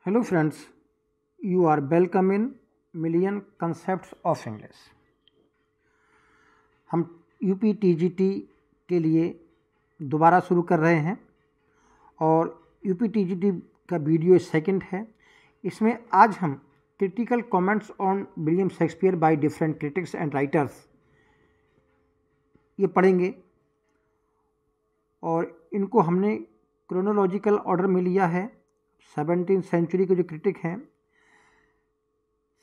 Hello friends, you are welcome in Million Concepts of English। हम UPTGT के लिए दोबारा शुरू कर रहे हैं और UPTGT का वीडियो सेकंड है। इसमें आज हम critical comments on William Shakespeare by different critics and writers ये पढ़ेंगे और इनको हमने क्रोनोलॉजिकल ऑर्डर में लिया है। 17th सेंचुरी के जो क्रिटिक हैं,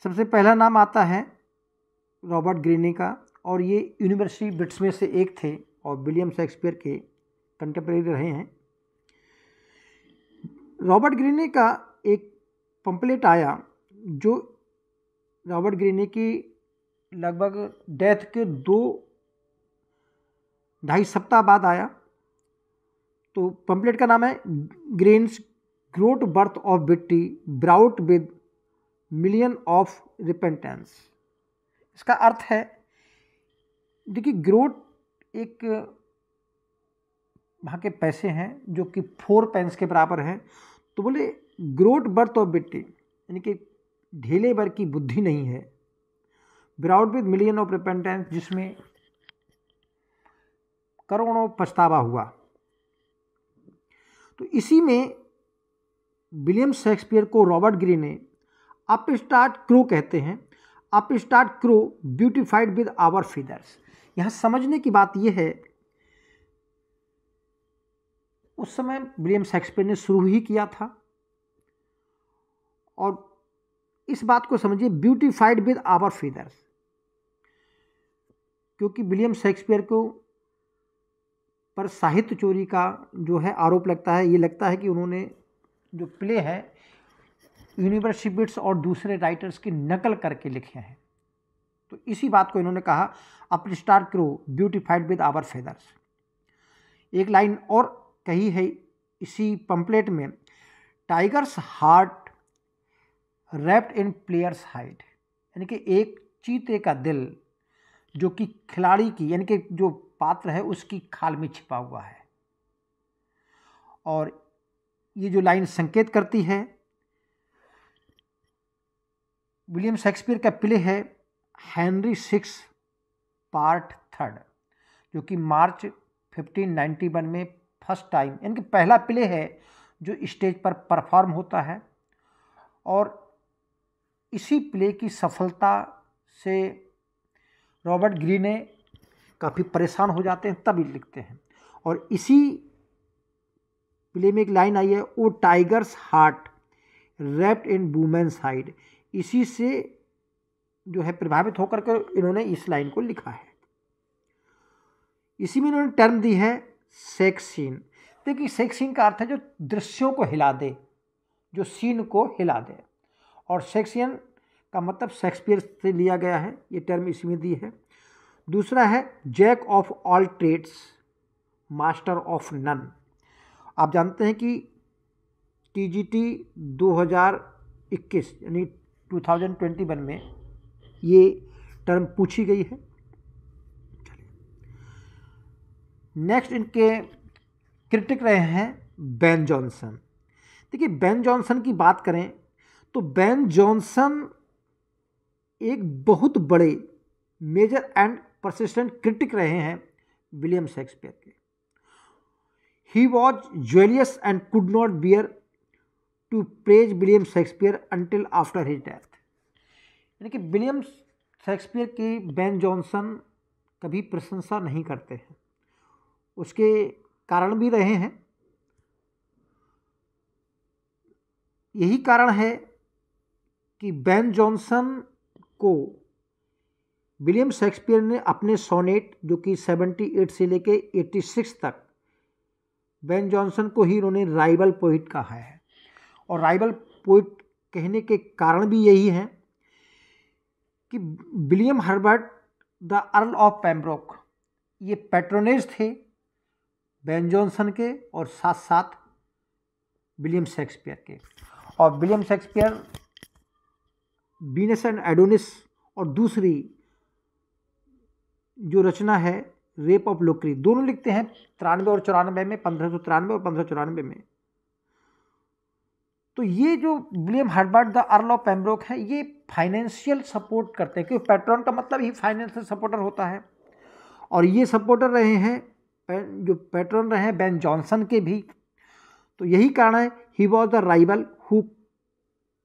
सबसे पहला नाम आता है रॉबर्ट ग्रीने का और ये यूनिवर्सिटी बिट्स में से एक थे और विलियम शेक्सपियर के कंटेम्परेरी रहे हैं। रॉबर्ट ग्रीने का एक पंपलेट आया जो रॉबर्ट ग्रीने की लगभग डेथ के 2-2.5 सप्ताह बाद आया। तो पंपलेट का नाम है Greene's groat worth of witty bought with million of repentance. इसका अर्थ है, देखिए ग्रोट एक वहाँ के पैसे हैं जो कि 4 पेंस के बराबर हैं। तो बोले ग्रोट बर्थ ऑफ बिट्टी यानी कि ढेले भर की बुद्धि नहीं है, bought with million of repentance जिसमें करोड़ों पछतावा हुआ। तो इसी में विलियम शेक्सपियर को रॉबर्ट ग्रीने अपस्टार्ट क्रो कहते हैं। Upstart crow beautified with our feathers. यहाँ समझने की बात यह है, उस समय विलियम शेक्सपियर ने शुरू ही किया था और इस बात को समझिए ब्यूटिफाइड विद आवर फीदर्स, क्योंकि विलियम शेक्सपियर को पर साहित्य चोरी का जो है आरोप लगता है। ये लगता है कि उन्होंने जो प्ले है यूनिवर्सिटी बिट्स और दूसरे राइटर्स की नकल करके लिखे हैं। तो इसी बात को इन्होंने कहा upstart crow beautified with our feathers. एक लाइन और कही है इसी पंपलेट में, tiger's heart wrapped in player's hide, यानी कि एक चीते का दिल जो कि खिलाड़ी की यानी कि जो पात्र है उसकी खाल में छिपा हुआ है। और ये जो लाइन संकेत करती है, विलियम शेक्सपियर का प्ले है हेनरी 6 पार्ट 3 जो कि मार्च 1591 में फर्स्ट टाइम यानी कि पहला प्ले है जो स्टेज पर परफॉर्म होता है। और इसी प्ले की सफलता से रॉबर्ट ग्रीने काफ़ी परेशान हो जाते हैं, तभी लिखते हैं। और इसी प्ले में एक लाइन आई है, O tiger's heart wrapped in women's hide. इसी से जो है प्रभावित होकर के इन्होंने इस लाइन को लिखा है। इसी में इन्होंने टर्म दी है सेक्स सीन। देखिए सेक्स सीन का अर्थ है जो दृश्यों को हिला दे, जो सीन को हिला दे। और सेक्स सीन का मतलब शेक्सपियर से लिया गया है, ये टर्म इसी में दी है। दूसरा है jack of all trades master of none. आप जानते हैं कि TGT 2021 यानी 2021 में ये टर्म पूछी गई है। नेक्स्ट इनके क्रिटिक रहे हैं बेन जॉनसन। देखिए बेन जॉनसन की बात करें तो बेन जॉनसन एक बहुत बड़े मेजर एंड परसिस्टेंट क्रिटिक रहे हैं विलियम शेक्सपियर के। He was jealous and could not bear to praise William Shakespeare until after his death। यानी कि विलियम शेक्सपियर की बेन जॉनसन कभी प्रशंसा नहीं करते हैं। उसके कारण भी रहे हैं। यही कारण है कि बेन जॉनसन को विलियम शेक्सपियर ने अपने सोनेट जो कि 78 से लेके 86 तक बेन जॉनसन को ही इन्होंने राइवल पोइट कहा है। और राइवल पोइट कहने के कारण भी यही है कि William Herbert the earl of Pembroke ये पैट्रोनेज थे बेन जॉनसन के और साथ साथ विलियम शेक्सपियर के। और William Shakespeare Venus and Adonis और दूसरी जो रचना है रेप ऑफ लोक्री दोनों लिखते हैं 93 और 94 में, 1593 और 1594 में। तो ये जो William Herbert the earl of Pembroke है, ये फाइनेंशियल सपोर्ट करते हैं, क्योंकि पैट्रॉन का मतलब ही फाइनेंशियल सपोर्टर होता है। और ये सपोर्टर रहे हैं, जो पैट्रॉन रहे हैं बेन जॉनसन के भी। तो यही कारण है he was the rival who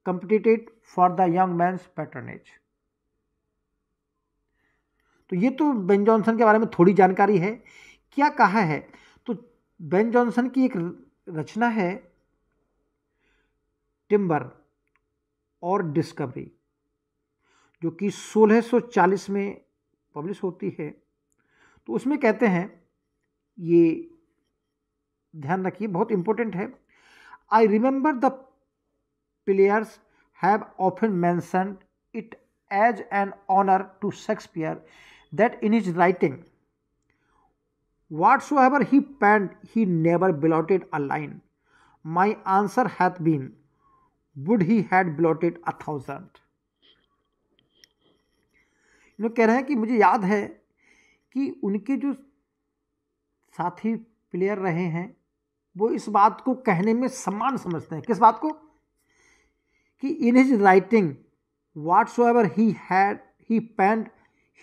competed for the young man's patronage. तो ये तो बेन जॉनसन के बारे में थोड़ी जानकारी है। क्या कहा है, तो बेन जॉनसन की एक रचना है टिम्बर और डिस्कवरी, जो कि 1640 में पब्लिश होती है। तो उसमें कहते हैं, ये ध्यान रखिए, बहुत इंपॉर्टेंट है। I remember the players have often mentioned it as an honour to Shakespeare that in his writing whatsoever he penned he never blotted a line. My answer hath been, would he had blotted 1,000. इन्होंने कह रहे हैं कि मुझे याद है कि उनके जो साथी प्लेयर रहे हैं वो इस बात को कहने में सम्मान समझते हैं। किस बात को? कि इन his writing whatsoever he penned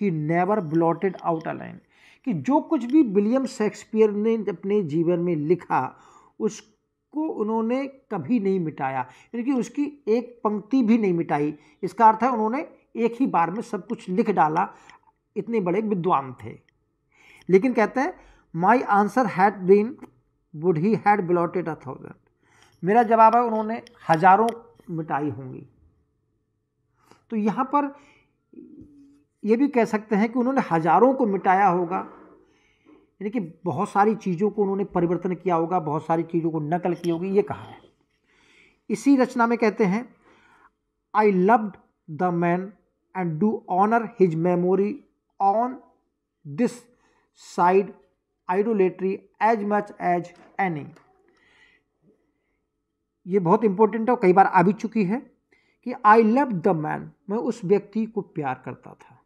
he never blotted out a line, कि जो कुछ भी विलियम शेक्सपियर ने अपने जीवन में लिखा उसको उन्होंने कभी नहीं मिटाया, यानी कि उसकी एक पंक्ति भी नहीं मिटाई। इसका अर्थ है उन्होंने एक ही बार में सब कुछ लिख डाला, इतने बड़े विद्वान थे। लेकिन कहते हैं my answer had been would he had blotted 1,000। मेरा जवाब है उन्होंने हजारों मिटाई होंगी। तो यहाँ पर ये भी कह सकते हैं कि उन्होंने हजारों को मिटाया होगा, यानी कि बहुत सारी चीज़ों को उन्होंने परिवर्तन किया होगा, बहुत सारी चीज़ों को नकल की होगी, ये कहा है। इसी रचना में कहते हैं I loved the man and do honour his memory on this side idolatry as much as any. ये बहुत इंपॉर्टेंट है और कई बार आ भी चुकी है कि आई लव्ड द मैन, मैं उस व्यक्ति को प्यार करता था,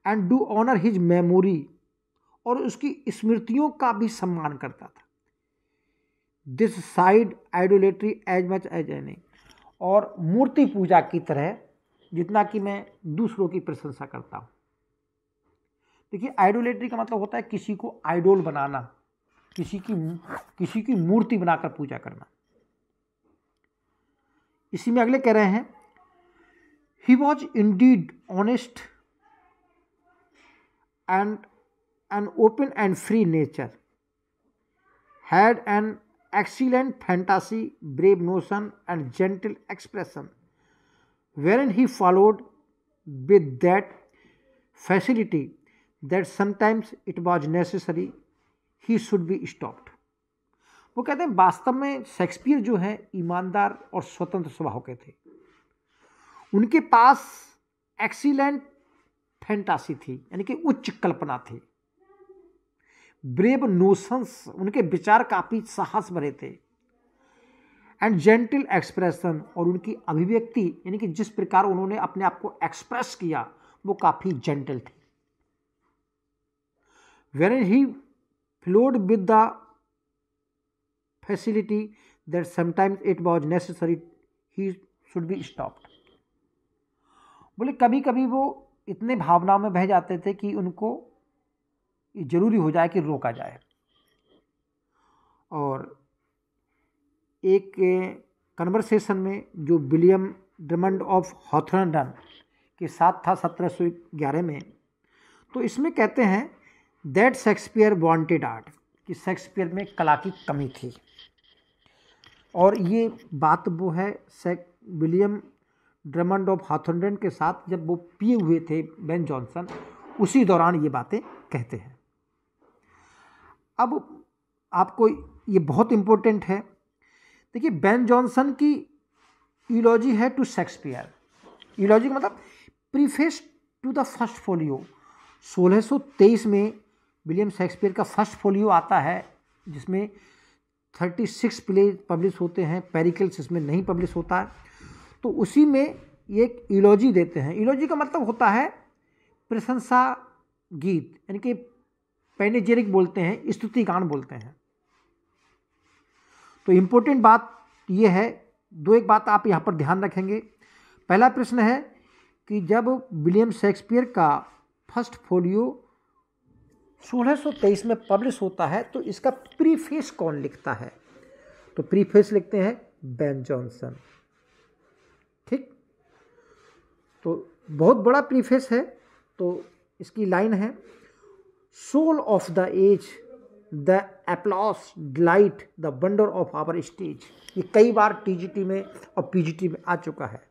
and do honour his memory, और उसकी स्मृतियों का भी सम्मान करता था, this side idolatry as much as any, और मूर्ति पूजा की तरह जितना कि मैं दूसरों की प्रशंसा करता हूँ। देखिए, आइडोलेट्री का मतलब होता है किसी को आइडोल बनाना, किसी की मूर्ति बनाकर पूजा करना। इसी में अगले कह रहे हैं he was Indeed honest and an open and free nature, had an excellent fantasy, brave notion and gentle expression, wherein he followed with that facility that sometimes it was necessary he should be stopped. वो कहते हैं वास्तव में Shakespeare जो है ईमानदार और स्वतंत्र स्वभाव के थे। उनके पास एक्सीलेंट फैंटासी थी, यानी कि उच्च कल्पना थी। ब्रेव नोशंस, उनके विचार काफी साहस भरे थे। एंड जेंटल एक्सप्रेशन, और उनकी अभिव्यक्ति यानी कि जिस प्रकार उन्होंने अपने आप को एक्सप्रेस किया वो काफी जेंटल थी। When he flowed with the facility that sometimes it was necessary he should be stopped. बोले कभी कभी वो इतने भावनाओं में बह जाते थे कि उनको जरूरी हो जाए कि रोका जाए। और एक कन्वर्सेशन में जो विलियम ड्रमंड ऑफ हॉथरडन के साथ था 1711 में, तो इसमें कहते हैं दैट शेक्सपियर वांटेड आर्ट, कि शेक्सपियर में कला की कमी थी। और ये बात वो है विलियम ड्रमंड ऑफ हॉथरडन के साथ जब वो पिए हुए थे बेन जॉनसन, उसी दौरान ये बातें कहते हैं। अब आपको ये बहुत इम्पोर्टेंट है, देखिए बेन जॉनसन की यूलॉजी है टू शेक्सपियर। यूलॉजी का मतलब preface to the first folio. 1623 में विलियम शेक्सपियर का फर्स्ट फोलियो आता है जिसमें 36 प्ले पब्लिश होते हैं, पेरिकल्स इसमें नहीं पब्लिश होता है। तो उसी में एक यूलॉजी देते हैं। यूलॉजी का मतलब होता है प्रशंसा गीत, यानी कि पैनेजेरिक बोलते हैं, स्तुति गान बोलते हैं। तो इम्पोर्टेंट बात यह है दो एक बात आप यहाँ पर ध्यान रखेंगे। पहला प्रश्न है कि जब विलियम शेक्सपियर का फर्स्ट फोलियो 1623 में पब्लिश होता है तो इसका प्रीफेस कौन लिखता है? तो प्रीफेस लिखते हैं बेन जॉनसन। ठीक, तो बहुत बड़ा प्रीफेस है। तो इसकी लाइन है, soul of the age, the applause, delight, the wonder of our stage. ये कई बार टीजीटी में और पीजीटी में आ चुका है।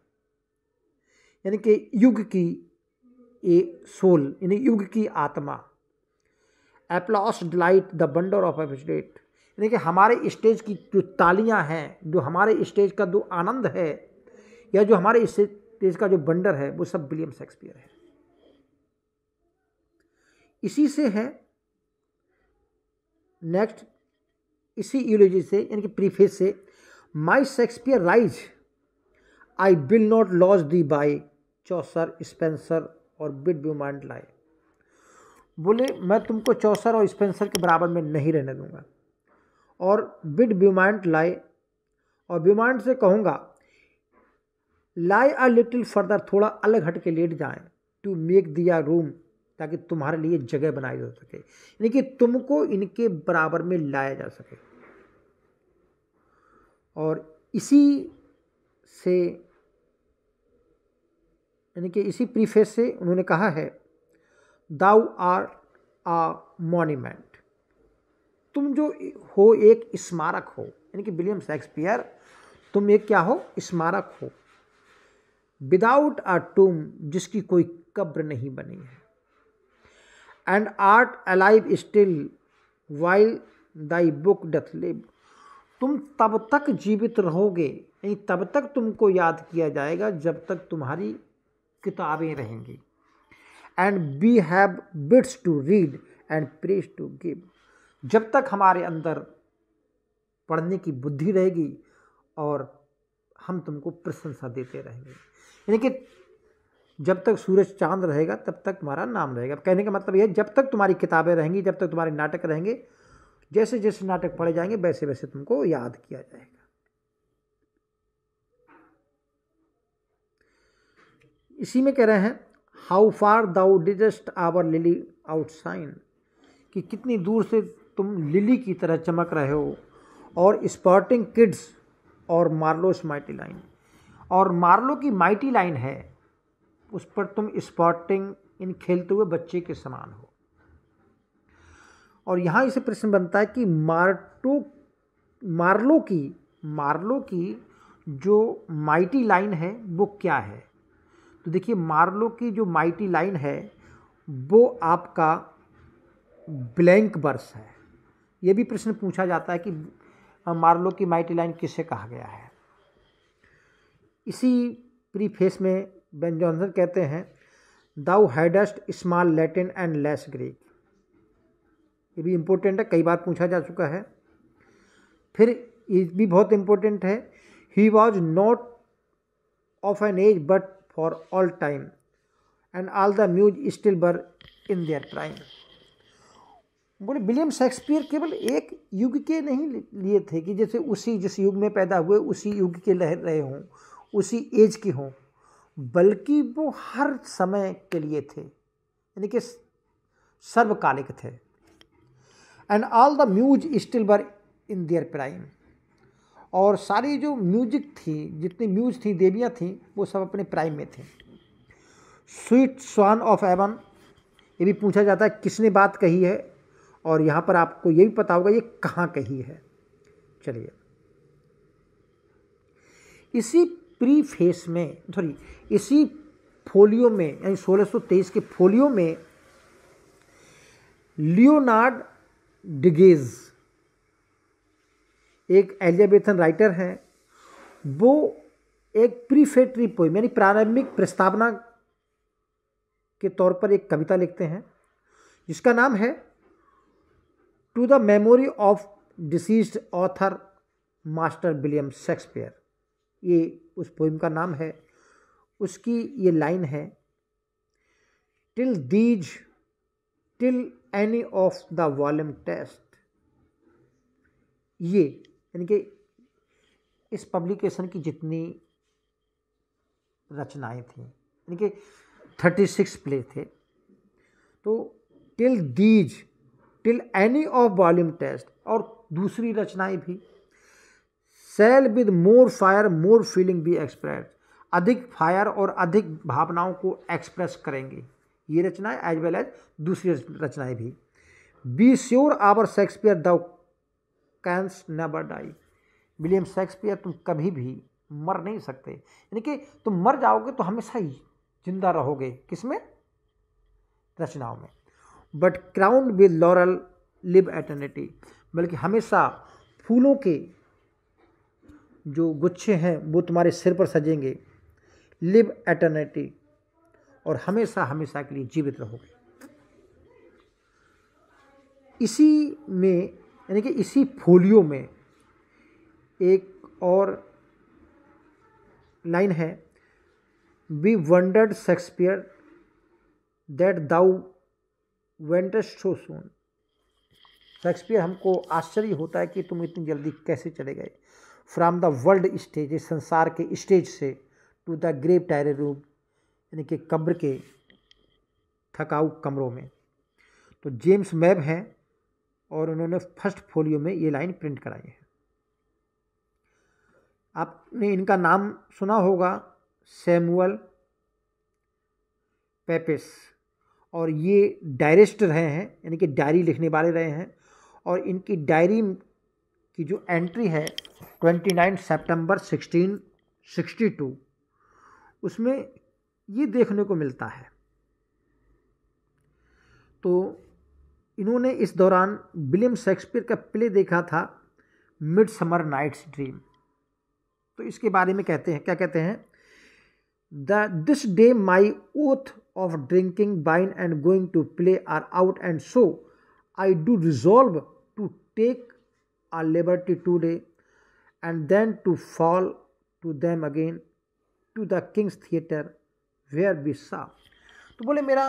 यानी कि युग की ये सोल, यानी युग की आत्मा। Applause, delight, the wonder of our stage, यानी कि हमारे स्टेज की जो तालियां हैं, जो हमारे स्टेज का जो आनंद है, या जो हमारे स्टेज का जो वंडर है, वो सब विलियम शेक्सपियर है। इसी से है नेक्स्ट, इसी यूलोजी से यानी कि प्रीफेस से, my Shakespeare rise, I will not lodge thee by, Chaucer, Spenser और बिड ब्यूमांट लाए। बोले मैं तुमको चौसर और स्पेंसर के बराबर में नहीं रहने दूंगा, और बिड ब्यूमांट लाए, और ब्यूमांट से कहूँगा लाई अ लिटिल फर्दर, थोड़ा अलग हट के लेट जाएं, टू मेक दिया रूम, ताकि तुम्हारे लिए जगह बनाई जा सके, यानी कि तुमको इनके बराबर में लाया जा सके। और इसी से यानी कि इसी प्रीफेस से उन्होंने कहा है, दाउ आर आ मॉन्यूमेंट, तुम जो हो एक स्मारक हो, यानी कि विलियम शेक्सपियर तुम एक क्या हो? स्मारक हो। विदाउट अ टूम, जिसकी कोई कब्र नहीं बनी है। And art alive still while thy book doth live, तुम तब तक जीवित रहोगे, यानी तब तक तुमको याद किया जाएगा जब तक तुम्हारी किताबें रहेंगी। And we have wits to read and praise to give, जब तक हमारे अंदर पढ़ने की बुद्धि रहेगी और हम तुमको प्रशंसा देते रहेंगे। यानी कि जब तक सूरज चांद रहेगा तब तक तुम्हारा नाम रहेगा। कहने का मतलब यह है, जब तक तुम्हारी किताबें रहेंगी, जब तक तुम्हारे नाटक रहेंगे, जैसे जैसे नाटक पढ़े जाएंगे वैसे वैसे तुमको याद किया जाएगा। इसी में कह रहे हैं, how far thou didst our Lyly outshine, कि कितनी दूर से तुम लिली की तरह चमक रहे हो। और स्पॉटिंग किड्स और मार्लोस माइटी लाइन, और मार्लो की माइटी लाइन है, उस पर तुम स्पॉटिंग, इन खेलते हुए बच्चे के समान हो। और यहाँ इसे प्रश्न बनता है कि मार्लो की जो माइटी लाइन है वो क्या है? तो देखिए, मार्लो की जो माइटी लाइन है वो आपका ब्लैंक वर्स है। ये भी प्रश्न पूछा जाता है कि मार्लो की माइटी लाइन किसे कहा गया है। इसी प्रीफेस में बेन जॉनसन कहते हैं, thou hadst small Latin and less Greek, ये भी इम्पोर्टेंट है, कई बार पूछा जा चुका है। फिर ये भी बहुत इम्पोर्टेंट है, he was not of an age but for all time and all the muses still were in their prime. बोले विलियम शेक्सपियर केवल एक युग के नहीं लिए थे कि जैसे उसी जिस युग में पैदा हुए उसी युग के रहे हों, उसी एज के हों, बल्कि वो हर समय के लिए थे, यानी कि सर्वकालिक थे। And all the muses still were in their prime, और सारी जो म्यूजिक थी, जितनी म्यूज थी, देवियाँ थीं, वो सब अपने प्राइम में थे। स्वीट स्वान ऑफ एवन, ये भी पूछा जाता है किसने बात कही है, और यहाँ पर आपको ये भी पता होगा ये कहाँ कही है। चलिए, इसी प्रीफेस में, इसी फोलियो में, यानी 1623 के फोलियो में लियोनार्ड डिगेज, एक एलिजाबेथन राइटर हैं, वो एक प्रीफेटरी पोइम यानी प्रारंभिक प्रस्तावना के तौर पर एक कविता लिखते हैं जिसका नाम है to the memory of deceased author master William Shakespeare. ये उस पोइम का नाम है। उसकी ये लाइन है, till any of the volume test, ये यानी कि इस पब्लिकेशन की जितनी रचनाएं थी, यानी कि 36 प्ले थे, तो till any of volume test, और दूसरी रचनाएं भी, shall with more fire more feeling be express, अधिक फायर और अधिक भावनाओं को एक्सप्रेस करेंगे ये रचनाएं, एज वेल एज दूसरी रचनाएं भी। Be sure our Shakespeare thou canst never die, William Shakespeare तुम कभी भी मर नहीं सकते, यानी कि तुम मर जाओगे तो हमेशा ही जिंदा रहोगे, किसमें? रचनाओं में। But crowned with lauryl live eternity, बल्कि हमेशा फूलों के जो गुच्छे हैं वो तुम्हारे सिर पर सजेंगे, लिव एटर्निटी, और हमेशा हमेशा के लिए जीवित रहोगे। इसी में, यानी कि इसी फोलियो में एक और लाइन है, we wondered Shakespeare that thou went'st so soon, Shakespeare हमको आश्चर्य होता है कि तुम इतनी जल्दी कैसे चले गए, फ्रॉम द वर्ल्ड स्टेज, इस संसार के स्टेज से, टू द ग्रेव टायरे रूम, यानी कि कब्र के थकाऊ कमरों में। तो जेम्स वेब हैं और उन्होंने फर्स्ट फोलियो में ये लाइन प्रिंट कराई है। आपने इनका नाम सुना होगा, सैमुअल पेपेस, और ये डायरिस्ट रहे हैं, यानी कि डायरी लिखने वाले रहे हैं, और इनकी डायरी की जो एंट्री है 29 सितंबर 1662, उसमें ये देखने को मिलता है। तो इन्होंने इस दौरान विलियम शेक्सपियर का प्ले देखा था, मिडसमर नाइट्स ड्रीम। तो इसके बारे में कहते हैं, क्या कहते हैं, this day my oath of drinking wine and going to play are out, and so I do resolve to take a liberty today and then to fall to them again to the King's theatre where we saw. तो बोले मेरा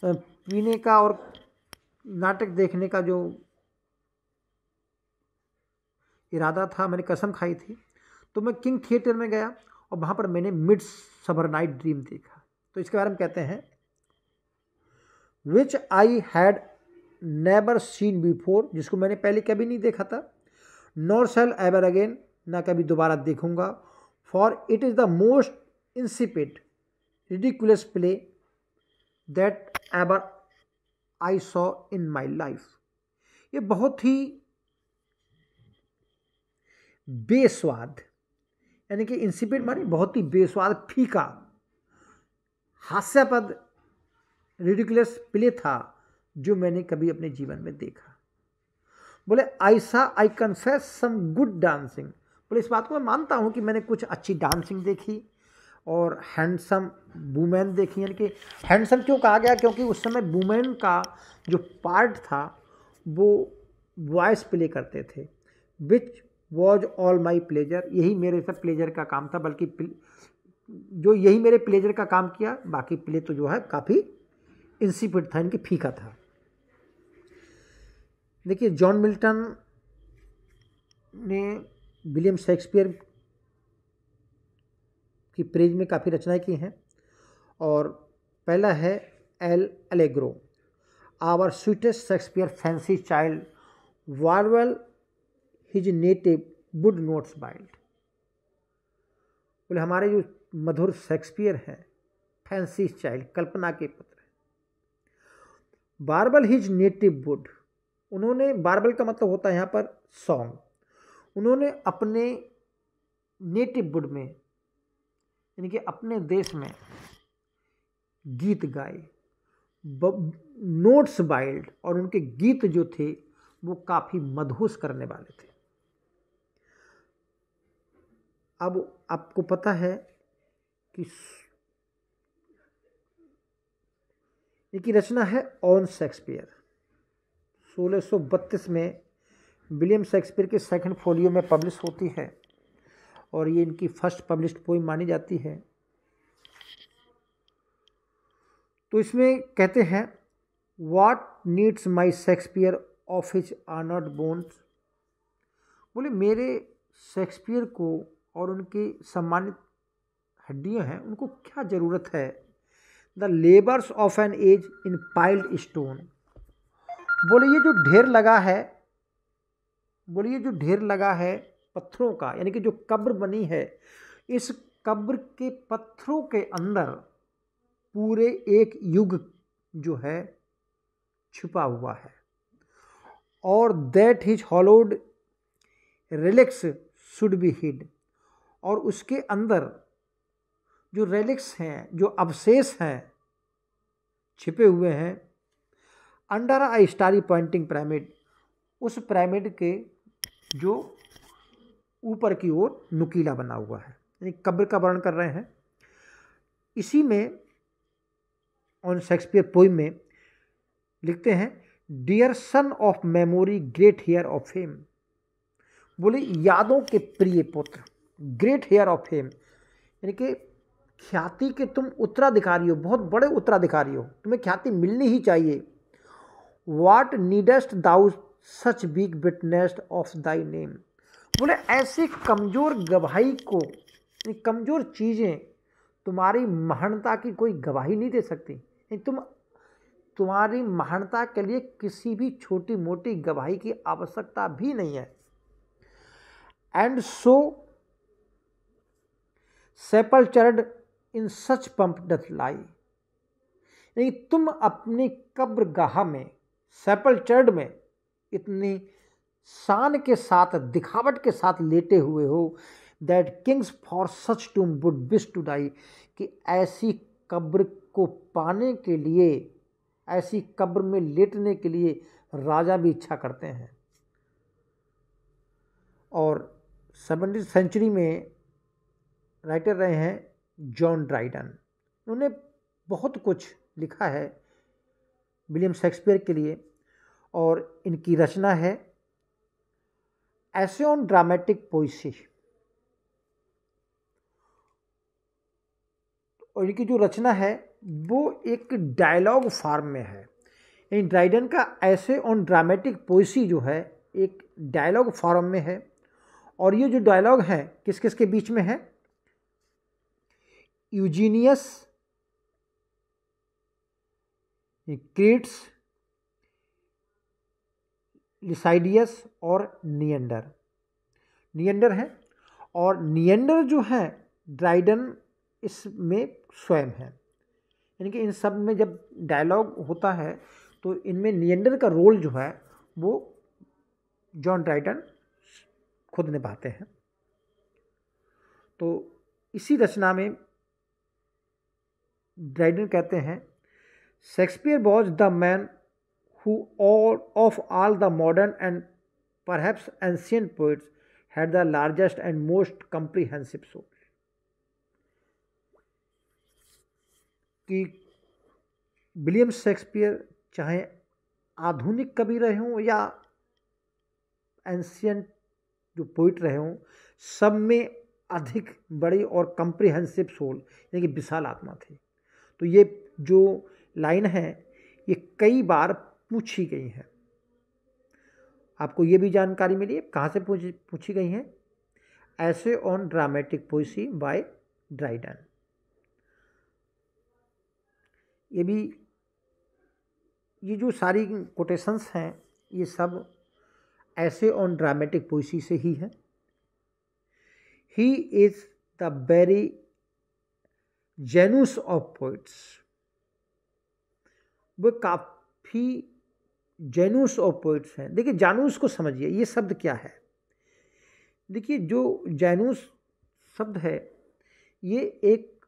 पीने का और नाटक देखने का जो इरादा था, मैंने कसम खाई थी, तो मैं किंग थिएटर में गया और वहाँ पर मैंने मिडसमर नाइट ड्रीम देखा। तो इसके बारे में कहते हैं, which I had never seen before, जिसको मैंने पहले कभी नहीं देखा था, नॉर शैल एवर अगेन, ना कभी दोबारा देखूंगा, for it is the most insipid ridiculous play that ever I saw in my life. ये बहुत ही बेस्वाद, यानी कि इंसिपिड माने बहुत ही बेस्वाद, फीका, हास्यास्पद रिडिकुलस प्ले था जो मैंने कभी अपने जीवन में देखा। बोले I confess some good dancing, बोले इस बात को मैं मानता हूँ कि मैंने कुछ अच्छी डांसिंग देखी और हैंडसम वुमेन देखी। यानी कि हैंडसम क्यों कहा गया, क्योंकि उस समय वुमेन का जो पार्ट था वो वॉइस प्ले करते थे, which was all my pleasure, यही मेरे सब प्लेजर का काम था, बल्कि जो यही मेरे प्लेजर का काम किया, बाकी प्ले तो जो है काफ़ी इंसिपिड था, इनकी फीका था। देखिए जॉन मिल्टन ने विलियम शेक्सपियर की प्रेज में काफ़ी रचनाएं की हैं, और पहला है L'Allegro, our sweetest Shakespeare fancy child वार्वेल his native wood notes wild. बोले हमारे जो मधुर शेक्सपियर हैं, फैंसी चाइल्ड, कल्पना के पुत्र, बार्बल हिज नेटिव वुड, उन्होंने, बार्बल का मतलब होता है यहाँ पर सॉन्ग, उन्होंने अपने नेटिव वुड में, यानी कि अपने देश में गीत गाए, नोट्स बाइल्ड, और उनके गीत जो थे वो काफ़ी मदहोश करने वाले थे। अब आपको पता है कि इनकी रचना है ऑन शेक्सपियर, 1632 में विलियम शेक्सपियर के सेकंड फोलियो में पब्लिश होती है, और ये इनकी फर्स्ट पब्लिश्ड पोइम मानी जाती है। तो इसमें कहते हैं, what needs my Shakespeare of his honoured bones, बोले मेरे शेक्सपियर को और उनके सम्मानित हड्डियां हैं उनको क्या ज़रूरत है। The labours of an age in piled stone. बोले ये जो ढेर लगा है, बोले ये जो ढेर लगा है पत्थरों का, यानी कि जो कब्र बनी है, इस कब्र के पत्थरों के अंदर पूरे एक युग जो है छुपा हुआ है। और that his hallowed relics should be hid. और उसके अंदर जो रेलिक्स हैं, जो अवशेष हैं, छिपे हुए हैं under a starry pointing pyramid, उस पिरामिड के जो ऊपर की ओर नुकीला बना हुआ है, यानी कब्र का वर्णन कर रहे हैं। इसी में ऑन शेक्सपियर पोइम में लिखते हैं, dear son of memory great heir of fame. बोले यादों के प्रिय पुत्र, ग्रेट हेयर ऑफ फेम, यानी कि ख्याति के तुम उत्तराधिकारी हो, बहुत बड़े उत्तराधिकारी हो, तुम्हें ख्याति मिलनी ही चाहिए। What needest thou such big witness of thy name. बोले ऐसे कमज़ोर गवाही को, कमज़ोर चीज़ें तुम्हारी महानता की कोई गवाही नहीं दे सकती। तुम्हारी महानता के लिए किसी भी छोटी मोटी गवाही की आवश्यकता भी नहीं है। And so sepulchred in such pomp डथ लाई। यानी तुम अपनी कब्रगाह में, सेपल्चर्ड में, इतनी शान के साथ, दिखावट के साथ लेटे हुए हो, that kings for such tomb would wish to die, कि ऐसी कब्र को पाने के लिए, ऐसी कब्र में लेटने के लिए राजा भी इच्छा करते हैं। और 17वीं सेंचुरी में राइटर रहे हैं जॉन ड्राइडन। उन्होंने बहुत कुछ लिखा है विलियम शेक्सपियर के लिए, और इनकी रचना है एसे ऑन ड्रामेटिक पोइसी। और इनकी जो रचना है वो एक डायलॉग फॉर्म में है। इन ड्राइडन का एसे ऑन ड्रामेटिक पोइसी जो है एक डायलॉग फॉर्म में है। और ये जो डायलॉग है किस किस के बीच में है, यूजीनियस, क्रीट्स, लिसाइडियस और नियंडर है। और नियंडर जो है ड्राइडन इसमें स्वयं है, यानी कि इन सब में जब डायलॉग होता है तो इनमें नियंडर का रोल जो है वो जॉन ड्राइडन खुद निभाते हैं। तो इसी रचना में ड्राइडन कहते हैं, Shakespeare was the man who of all the modern and perhaps ancient poets had the largest and most comprehensive soul। कि विलियम शेक्सपियर चाहे आधुनिक कवि रहे हों या एंशियंट जो पोइट रहे हों, सब में अधिक बड़ी और कम्प्रिहेंसिव सोल, यानी कि विशाल आत्मा थी। तो ये जो लाइन है ये कई बार पूछी गई है। आपको ये भी जानकारी मिली है कहाँ से पूछी गई हैं, essay on dramatic poesy by Dryden. ये जो सारी कोटेशंस हैं ये सब एसे ऑन ड्रामेटिक पोइसी से ही है। He is the very genius of poets. वो काफ़ी जेनुस ऑफ पोइट्स हैं। देखिए जानूस को समझिए, ये शब्द क्या है। देखिए जो जेनुस शब्द है ये एक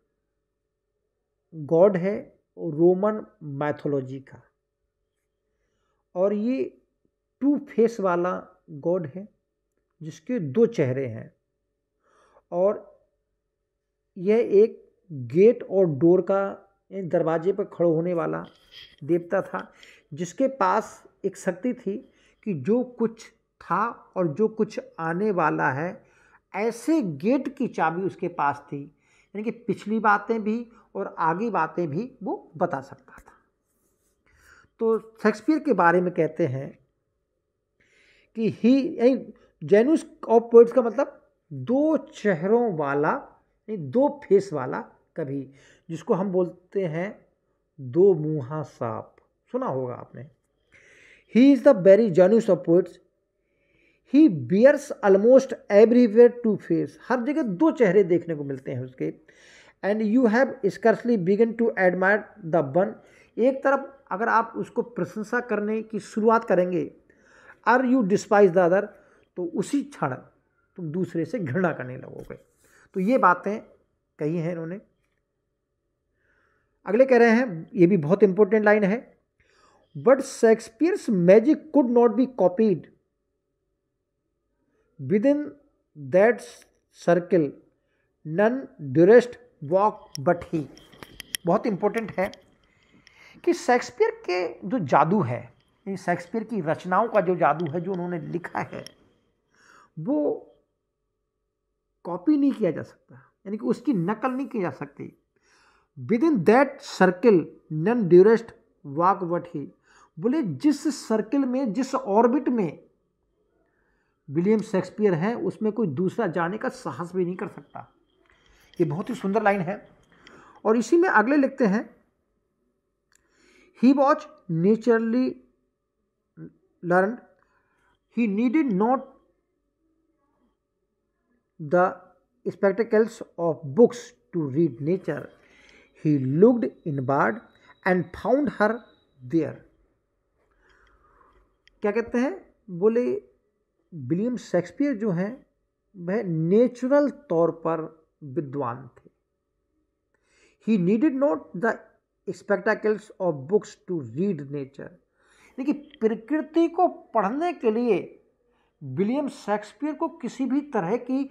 गॉड है रोमन मैथोलॉजी का, और ये 2 फेस वाला गॉड है जिसके 2 चेहरे हैं। और यह एक गेट और डोर का, दरवाजे पर खड़े होने वाला देवता था, जिसके पास एक शक्ति थी कि जो कुछ था और जो कुछ आने वाला है, ऐसे गेट की चाबी उसके पास थी, यानी कि पिछली बातें भी और आगे बातें भी वो बता सकता था। तो शेक्सपियर के बारे में कहते हैं कि ही जेनुस ऑफ पोइट्स का मतलब दो चेहरों वाला, दो फेस वाला कभी, जिसको हम बोलते हैं दो मुंहा सांप, सुना होगा आपने। He is the very genius of poets, he bears almost everywhere two face, हर जगह दो चेहरे देखने को मिलते हैं उसके। And you have scarcely begun to admire the one, एक तरफ अगर आप उसको प्रशंसा करने की शुरुआत करेंगे, are you despise the other, तो उसी क्षण तुम दूसरे से घृणा करने लगोगे। तो ये बातें कही हैं इन्होंने। अगले कह रहे हैं, ये भी बहुत इंपॉर्टेंट लाइन है, but Shakespeare's magic could not be copied within that circle, none durst walk but he. बहुत इंपॉर्टेंट है कि शेक्सपियर के जो जादू है, शेक्सपियर की रचनाओं का जो जादू है, जो उन्होंने लिखा है, वो कॉपी नहीं किया जा सकता, यानी कि उसकी नकल नहीं की जा सकती। Within that circle none durst walk but he, बोले जिस सर्किल में, जिस ऑर्बिट में विलियम शेक्सपियर है, उसमें कोई दूसरा जाने का साहस भी नहीं कर सकता। ये बहुत ही सुंदर लाइन है। और इसी में अगले लिखते हैं, he was naturally learn, he needed not the spectacles of books to read nature, he looked inward and found her there. क्या कहते हैं, बोले विलियम शेक्सपियर जो हैं वह नेचुरल तौर पर विद्वान थे। He needed not the spectacles of books to read nature, देखिए प्रकृति को पढ़ने के लिए विलियम शेक्सपियर को किसी भी तरह की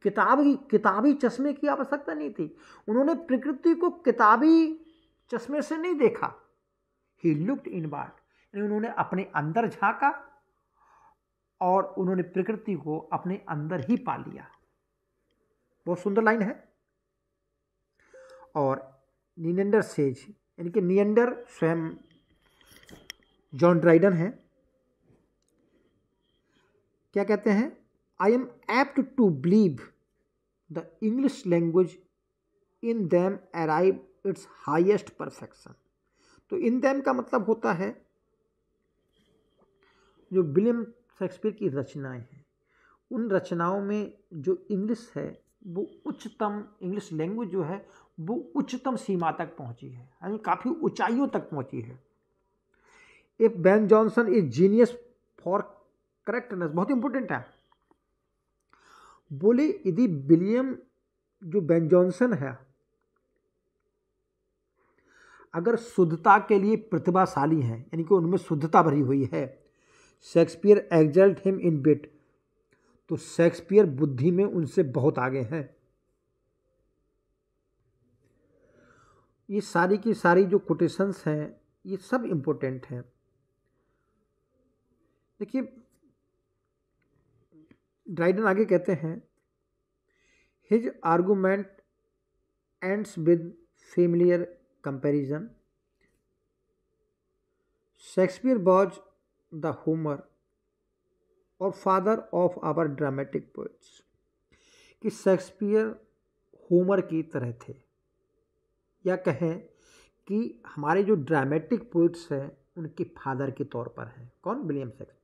किताबी चश्मे की आवश्यकता नहीं थी। उन्होंने प्रकृति को किताबी चश्मे से नहीं देखा। ही लुक्ड इनवर्ड, उन्होंने अपने अंदर झांका और उन्होंने प्रकृति को अपने अंदर ही पा लिया। बहुत सुंदर लाइन है। और नियंडर सेज, यानी कि नियंडर स्वयं जॉन ड्राइडन है, क्या कहते हैं, I am apt to believe the English language in them arrive its highest perfection. तो इन दैम का मतलब होता है जो विलियम शेक्सपियर की रचनाएं हैं, उन रचनाओं में जो इंग्लिश है वो उच्चतम, इंग्लिश लैंग्वेज जो है वो उच्चतम सीमा तक पहुंची है, यानी काफ़ी ऊंचाइयों तक पहुंची है। If Ben Jonson is genius for correctness, बहुत इंपॉर्टेंट है, बोले यदि विलियम जो बेन जॉनसन है अगर शुद्धता के लिए प्रतिभाशाली हैं, यानी कि उनमें शुद्धता भरी हुई है, शेक्सपियर एक्सल्ट हिम इन विट, तो शेक्सपियर बुद्धि में उनसे बहुत आगे हैं। ये सारी की सारी जो कोटेशंस हैं ये सब इंपॉर्टेंट हैं। देखिए ड्राइडन आगे कहते हैं, his argument ends with familiar comparison, Shakespeare was the Homer or father of our dramatic poets, कि शेक्सपियर होमर की तरह थे, या कहें कि हमारे जो ड्रामेटिक पोइट्स हैं उनके फादर के तौर पर हैं। कौन? William Shakespeare.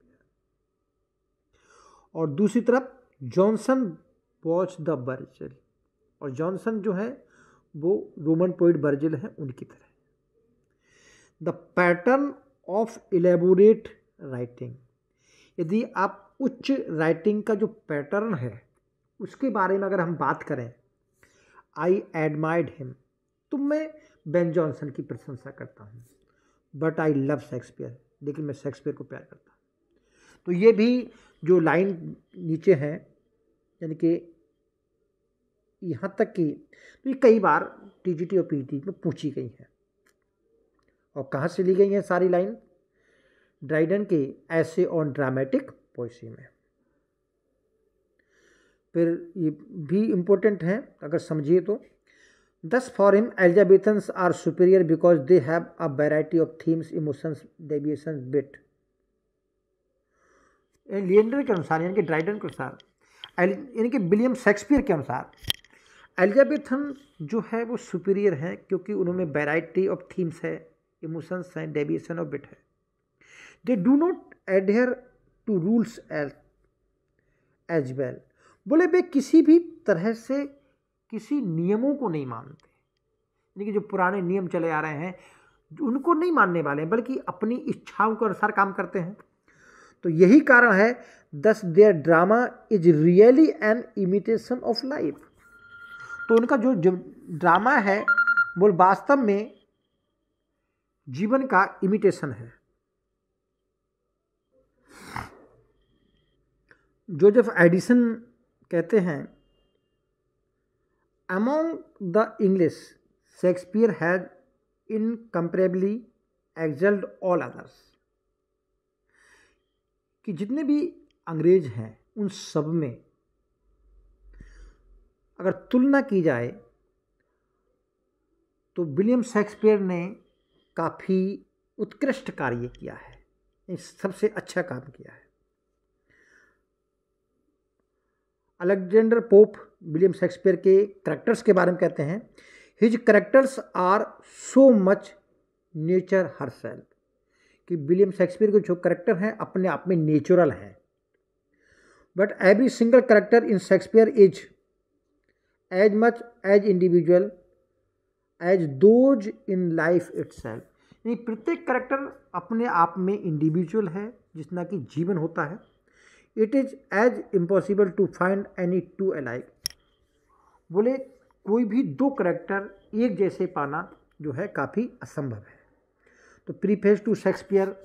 और दूसरी तरफ जॉनसन वॉज द वर्जिल, और जॉनसन जो है वो रोमन पोइट वर्जिल हैं उनकी तरह। The pattern of elaborate writing, यदि आप उच्च राइटिंग का जो पैटर्न है उसके बारे में अगर हम बात करें, आई एडमायर्ड हिम, तो मैं बेन जॉनसन की प्रशंसा करता हूँ, बट आई लव शेक्सपियर, लेकिन मैं शेक्सपियर को प्यार करता हूँ। तो ये भी जो लाइन नीचे है, यानी कि यहाँ तक कि तो ये कई बार टीजीटी और पीटी में पूछी गई है। और कहाँ से ली गई है सारी लाइन? ड्राइडन के ऐसे ऑन ड्रामेटिक पोएसी में। फिर ये भी इम्पोर्टेंट है अगर समझिए तो, Thus for him Elizabethans are superior because they have a variety of themes, emotions, deviations, wit. Leander के अनुसार, यानी कि ड्राइडन के अनुसार, यानी कि विलियम शेक्सपियर के अनुसार एलिजाबेथन जो है वो सुपीरियर है, क्योंकि उनमें वैरायटी ऑफ थीम्स है, इमोशंस हैं, डेविएशन ऑफ बिट है। They do not adhere to rules as well. बोले वे किसी भी तरह से किसी नियमों को नहीं मानते, यानी कि जो पुराने नियम चले आ रहे हैं उनको नहीं मानने वाले हैं, बल्कि अपनी इच्छाओं के अनुसार काम करते हैं। तो यही कारण है thus their drama is really an imitation of life. तो उनका जो ड्रामा है वो वास्तव में जीवन का इमिटेशन है। जोसेफ एडिसन कहते हैं, among the English Shakespeare has incomparably excelled all others, कि जितने भी अंग्रेज हैं उन सब में अगर तुलना की जाए तो विलियम शेक्सपियर ने काफ़ी उत्कृष्ट कार्य किया है, सबसे अच्छा काम किया है। अलेक्जेंडर पोप विलियम शेक्सपियर के करैक्टर्स के बारे में कहते हैं, his characters are so much nature herself, कि विलियम शेक्सपियर के जो करैक्टर हैं अपने आप में नेचुरल हैं। But every single character in Shakespeare is as much as individual as those in life itself, यानी प्रत्येक करैक्टर अपने आप में इंडिविजुअल है जितना कि जीवन होता है। It is as impossible to find any two alike. बोले कोई भी दो करैक्टर एक जैसे पाना जो है काफ़ी असंभव है। तो प्रीफेस टू शेक्सपियर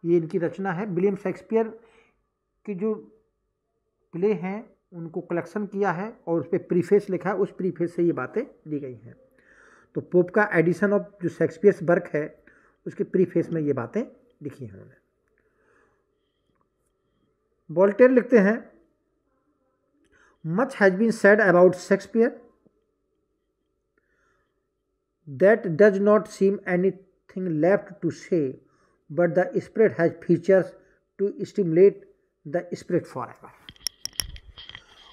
ये इनकी रचना है। विलियम शेक्सपियर की जो प्ले हैं उनको कलेक्शन किया है और उस पर प्रीफेस लिखा है, उस प्रीफेस से ये बातें दी गई हैं। तो पोप का एडिशन ऑफ जो शेक्सपियर्स वर्क है उसके प्रीफेस में ये बातें लिखी हैं उन्होंने। वोल्टेयर लिखते हैं, much has been said about Shakespeare that does not seem anything left to say, but the spirit has features to stimulate the spirit for ever.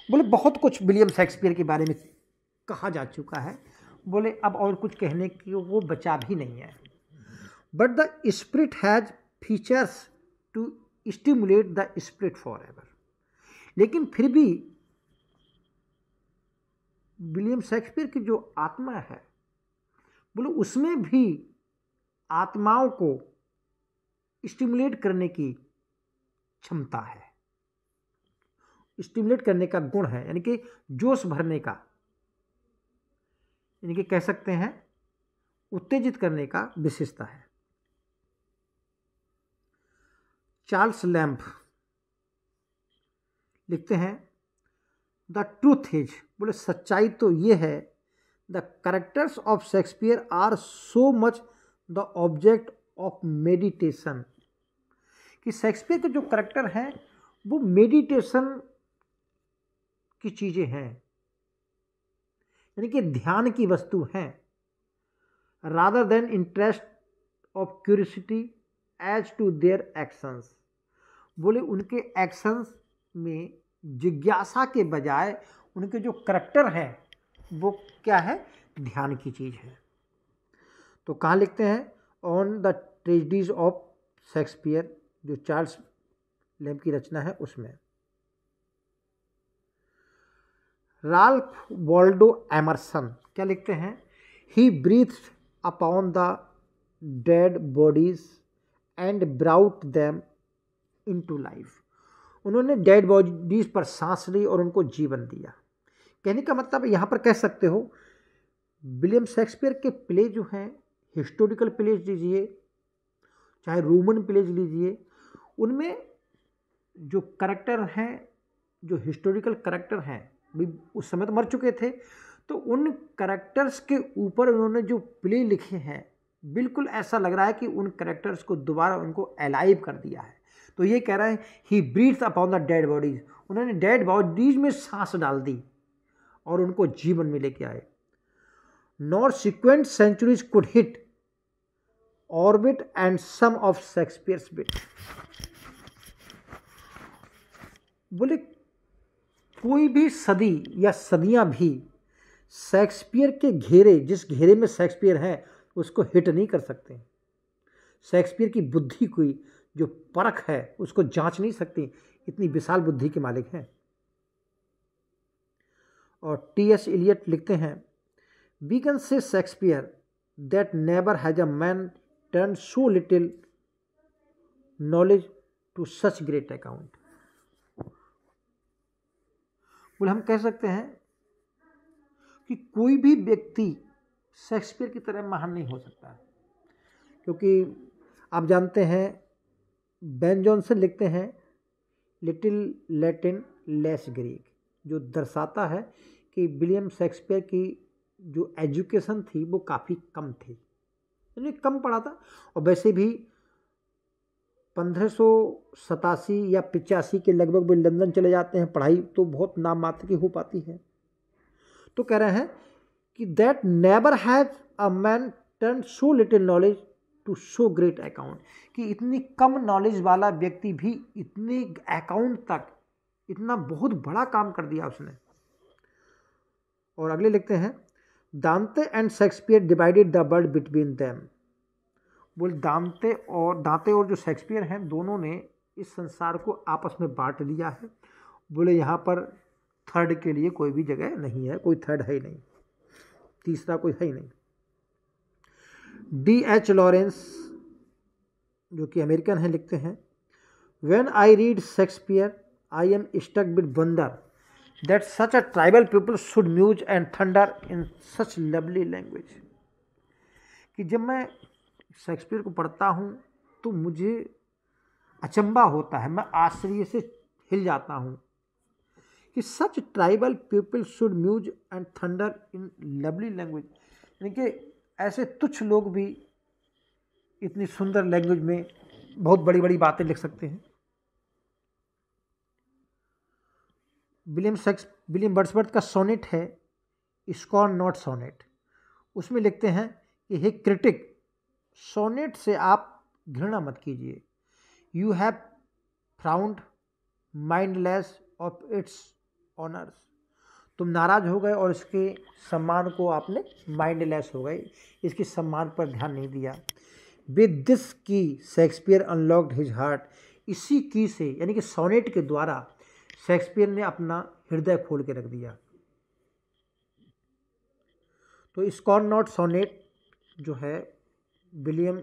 बोले बहुत कुछ विलियम शेक्सपियर के बारे में कहा जा चुका है, बोले अब और कुछ कहने की वो बचा भी नहीं है। But the spirit has features to stimulate the spirit for ever. लेकिन फिर भी विलियम शेक्सपियर की जो आत्मा है बोले उसमें भी आत्माओं को स्टिमुलेट करने की क्षमता है, स्टिमुलेट करने का गुण है, यानी कि जोश भरने का, यानी कि कह सकते हैं उत्तेजित करने का विशेषता है। चार्ल्स लैम्ब लिखते हैं, द ट्रूथ इज, बोले सच्चाई तो ये है, the characters of Shakespeare are so much the object of meditation, कि शेक्सपियर के जो कैरेक्टर हैं वो मेडिटेशन की चीज़ें हैं, यानी कि ध्यान की वस्तु हैं, rather than interest of curiosity as to their actions. बोले उनके एक्शंस में जिज्ञासा के बजाय उनके जो करैक्टर है वो क्या है, ध्यान की चीज़ है। तो कहाँ लिखते हैं, on the tragedies of Shakespeare, जो चार्ल्स लैम्ब की रचना है उसमें। राल्फ वॉल्डो एमरसन क्या लिखते हैं, he breathed upon the dead bodies and brought them into life. उन्होंने डेड बॉडीज पर सांस ली और उनको जीवन दिया। कहने का मतलब यहाँ पर कह सकते हो विलियम शेक्सपियर के प्ले जो हैं, हिस्टोरिकल प्लेज लीजिए चाहे रोमन प्लेज लीजिए, उनमें जो करैक्टर हैं, जो हिस्टोरिकल करैक्टर हैं, भी उस समय तो मर चुके थे, तो उन करैक्टर्स के ऊपर उन्होंने जो प्ले लिखे हैं बिल्कुल ऐसा लग रहा है कि उन करैक्टर्स को दोबारा उनको अलाइव कर दिया है। तो ये कह रहा है he breathes upon the dead bodies, उन्होंने डेड बॉडीज में सांस डाल दी और उनको जीवन में लेके आए। Nor sequent centuries could hit orbit and some of Shakespeare's wit. बोले कोई भी सदी या सदियां भी शेक्सपियर के घेरे, जिस घेरे में शेक्सपियर है, उसको हिट नहीं कर सकते। शेक्सपियर की बुद्धि की जो परख है उसको जांच नहीं सकती, इतनी विशाल बुद्धि के मालिक हैं। और टी.एस. इलियट लिखते हैं, we can say Shakespeare that never has a man turn so little knowledge to such great account. बोले हम कह सकते हैं कि कोई भी व्यक्ति शेक्सपियर की तरह महान नहीं हो सकता, क्योंकि आप जानते हैं बेन जॉनसन लिखते हैं लिटिल लैटिन लेस ग्रीक, जो दर्शाता है कि विलियम शेक्सपियर की जो एजुकेशन थी वो काफ़ी कम थी, यानी कम पढ़ा था। और वैसे भी 1587 या 85 के लगभग वो लंदन चले जाते हैं, पढ़ाई तो बहुत नाम मात्र की हो पाती है। तो कह रहे हैं कि that never has a man turn so little knowledge to so great account, कि इतनी कम नॉलेज वाला व्यक्ति भी इतने अकाउंट तक इतना बहुत बड़ा काम कर दिया उसने। और अगले लिखते हैं, दांते and Shakespeare divided the world between them. बोल दांते और जो शेक्सपियर हैं, दोनों ने इस संसार को आपस में बांट दिया है। बोले यहाँ पर थर्ड के लिए कोई भी जगह नहीं है, कोई थर्ड है ही नहीं, तीसरा कोई है ही नहीं। D.H. लॉरेंस जो कि अमेरिकन है लिखते हैं, when I read Shakespeare I am stuck with wonder that such a tribal people should muse and thunder in such lovely language. कि जब मैं शेक्सपियर को पढ़ता हूँ तो मुझे अचंबा होता है, मैं आश्चर्य से हिल जाता हूँ कि such tribal people should muse and thunder in lovely language, यानी कि ऐसे तुच्छ लोग भी इतनी सुंदर लैंग्वेज में बहुत बड़ी बड़ी बातें लिख सकते हैं। विलियम वर्ड्सवर्थ का सोनेट है स्कॉर्न नॉट सोनेट, उसमें लिखते हैं कि हे क्रिटिक, सोनेट से आप घृणा मत कीजिए, you have frowned mindless of its honours. तुम नाराज हो गए और इसके सम्मान को आपने माइंडलेस हो गए, इसके सम्मान पर ध्यान नहीं दिया। विद दिस की शेक्सपियर अनलॉक्ड हिज हार्ट, इसी की से यानी कि सोनेट के द्वारा शेक्सपियर ने अपना हृदय खोल के रख दिया। तो स्कॉर्न नॉट सोनेट जो है विलियम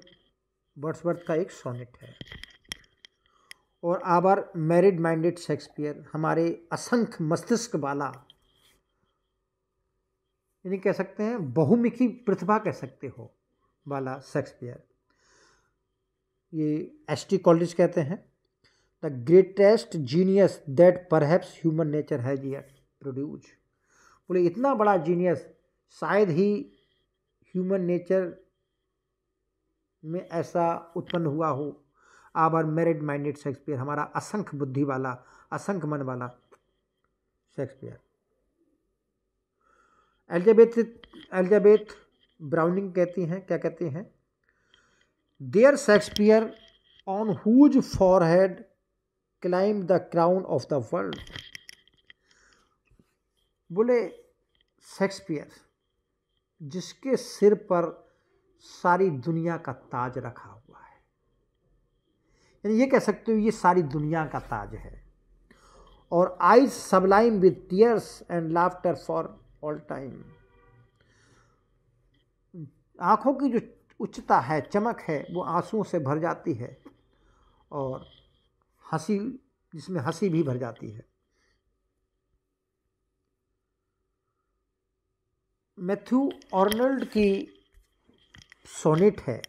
वर्ड्सवर्थ का एक सोनेट है। और आवर मैरिड माइंडेड शेक्सपियर, हमारे असंख्य मस्तिष्क वाला, यानी कह सकते हैं बहुमुखी प्रतिभा कह सकते हो वाला शेक्सपियर, ये एस.टी. कॉलेज कहते हैं, the greatest genius that perhaps human nature has yet produce. बोले इतना बड़ा जीनियस शायद ही ह्यूमन नेचर में ऐसा उत्पन्न हुआ हो। आवर मैरिड माइंडेड शेक्सपियर, हमारा असंख्य बुद्धि वाला, असंख्य मन वाला शेक्सपियर। एलिजाबेथ ब्राउनिंग कहती हैं, क्या कहती हैं, there Shakespeare on whose forehead climb the crown of the world. बोले शेक्सपियर जिसके सिर पर सारी दुनिया का ताज रखा हुआ है, यानी ये कह सकते हो ये सारी दुनिया का ताज है। और eyes Sublime with tears and laughter for all time, आंखों की जो उच्चता है, चमक है, वो आंसुओं से भर जाती है, और हंसी, जिसमें हंसी भी भर जाती है। मैथ्यू आर्नल्ड की सोनेट है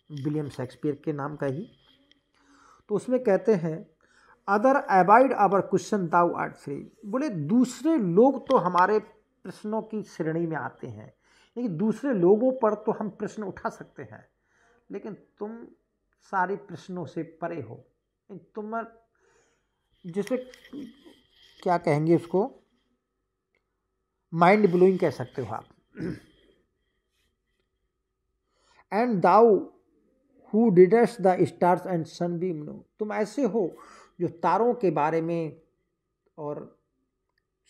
विलियम शेक्सपियर के नाम का ही, तो उसमें कहते हैं, other avoid our question thou art free. बोले दूसरे लोग तो हमारे प्रश्नों की श्रेणी में आते हैं, लेकिन दूसरे लोगों पर तो हम प्रश्न उठा सकते हैं, लेकिन तुम सारे प्रश्नों से परे हो। तुम जिसे क्या कहेंगे, उसको माइंड ब्लोइंग कह सकते हो आप। And thou who didst the stars and sunbeam know, तुम ऐसे हो जो तारों के बारे में और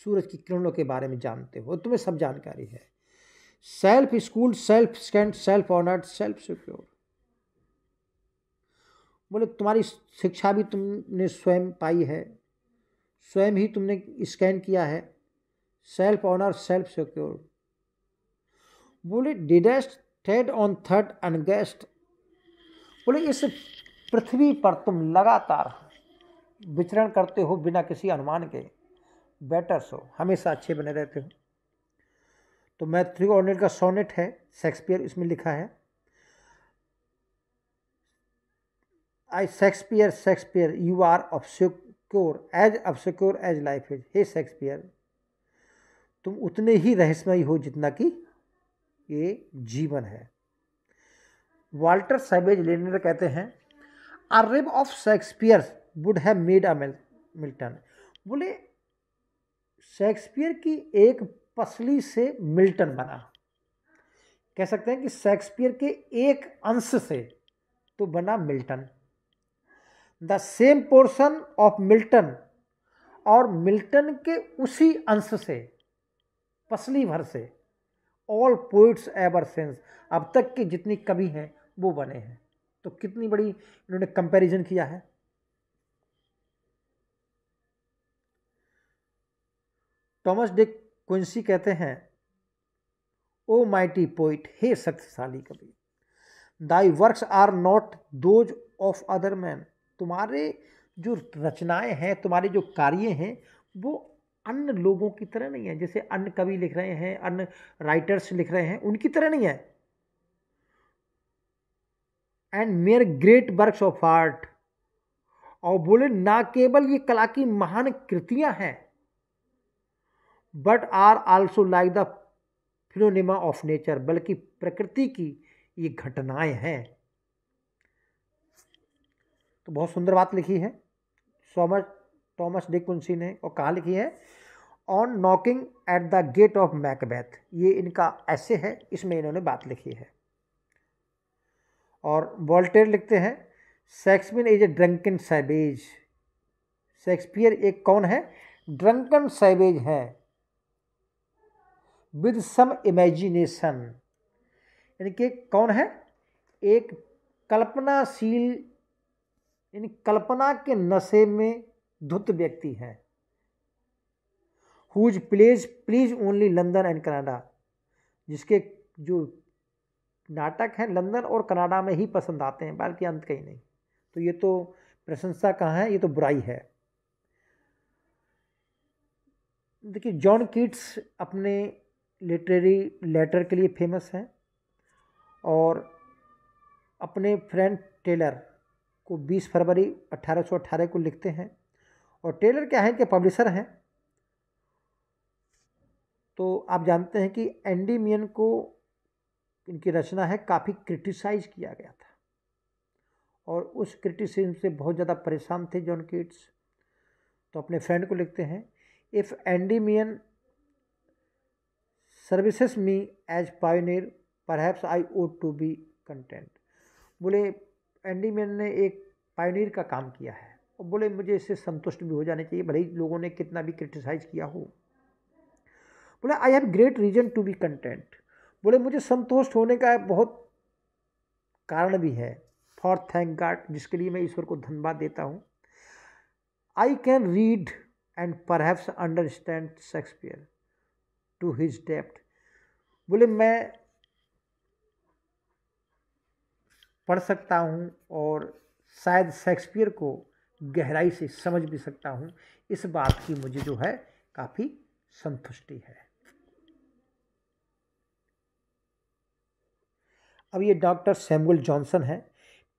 सूरज की किरणों के बारे में जानते हो, तुम्हें सब जानकारी है। Self school, self stand, self honoured, self secure. बोले तुम्हारी शिक्षा भी तुमने स्वयं पाई है, स्वयं ही तुमने स्कैन किया है, सेल्फ ऑनर, सेल्फ सिक्योर। बोले didst tread on third unguessed. बोले इस पृथ्वी पर तुम लगातार विचरण करते हो बिना किसी अनुमान के, बेटर सो, हमेशा अच्छे बने रहते हो। तो मैथ्यू ऑर्नेल का सोनेट है, शेक्सपियर इसमें लिखा है, I Shakespeare Shakespeare you are obscure as life is. हे शेक्सपियर, तुम उतने ही रहस्यमयी हो जितना कि ये जीवन है। वाल्टर सैवेज लेनियर कहते हैं, a rib of Shakespeare would have made a Milton. बोले शेक्सपियर की एक पसली से मिल्टन बना। कह सकते हैं कि शेक्सपियर के एक अंश से तो बना Milton. The same portion of Milton, और मिल्टन के उसी अंश से, पसली भर से, ऑल पोइट्स एवर सिंस, अब तक के जितनी कवि हैं वो बने हैं। तो कितनी बड़ी इन्होंने कंपैरिजन किया है। थॉमस डे क्विंसी कहते हैं, ओ माइटी पोइट, हे शक्तिशाली कवि, thy works are not those of other man. तुम्हारे जो रचनाएं हैं, तुम्हारे जो कार्य हैं, वो अन्य लोगों की तरह नहीं है। जैसे अन्य कवि लिख रहे हैं, अन्य राइटर्स लिख रहे हैं, उनकी तरह नहीं है। And mayor great works of art, और बोले ना केवल ये कला की महान कृतियां हैं, but are also like the phenomena of nature, बल्कि प्रकृति की ये घटनाएं हैं। तो बहुत सुंदर बात लिखी है थॉमस डे क्विंसी ने, और कहाँ लिखी है, on knocking at the gate of Macbeth. ये इनका ऐसे है, इसमें इन्होंने बात लिखी है। और वॉल्टेयर लिखते हैं, Shakespeare is a drunken savage. Shakespeare एक कौन है? ड्रंकन सैवेज है, विद सम इमेजिनेशन। यानी कि कौन है? एक कल्पनाशील, यानी कल्पना के नशे में धुत व्यक्ति है। Whose plays only London and Canada, जिसके जो नाटक हैं लंदन और कनाडा में ही पसंद आते हैं, बाकी अंत कहीं नहीं। तो ये तो प्रशंसा कहाँ है, ये तो बुराई है। देखिए जॉन कीट्स अपने लिटरेरी लेटर के लिए फेमस हैं, और अपने फ्रेंड टेलर को 20 फरवरी 1818 को लिखते हैं। और टेलर क्या है कि पब्लिशर हैं। तो आप जानते हैं कि एंडीमियन को, इनकी रचना है, काफ़ी क्रिटिसाइज किया गया था, और उस क्रिटिसिज्म से बहुत ज़्यादा परेशान थे जॉन कीट्स। तो अपने फ्रेंड को लिखते हैं, if Endymion services me as pioneer perhaps I ought to be content. बोले एंडीमियन ने एक पायोनियर का काम किया है, और बोले मुझे इससे संतुष्ट भी हो जाने चाहिए, भले ही लोगों ने कितना भी क्रिटिसाइज किया हो। बोले I have great reason to be content. बोले मुझे संतुष्ट होने का बहुत कारण भी है, फॉर थैंक गॉड, जिसके लिए मैं ईश्वर को धन्यवाद देता हूँ। I can read and perhaps understand Shakespeare to his depth. बोले मैं पढ़ सकता हूँ और शायद शेक्सपियर को गहराई से समझ भी सकता हूँ। इस बात की मुझे जो है काफ़ी संतुष्टि है। अब ये डॉक्टर सैमुअल जॉनसन है,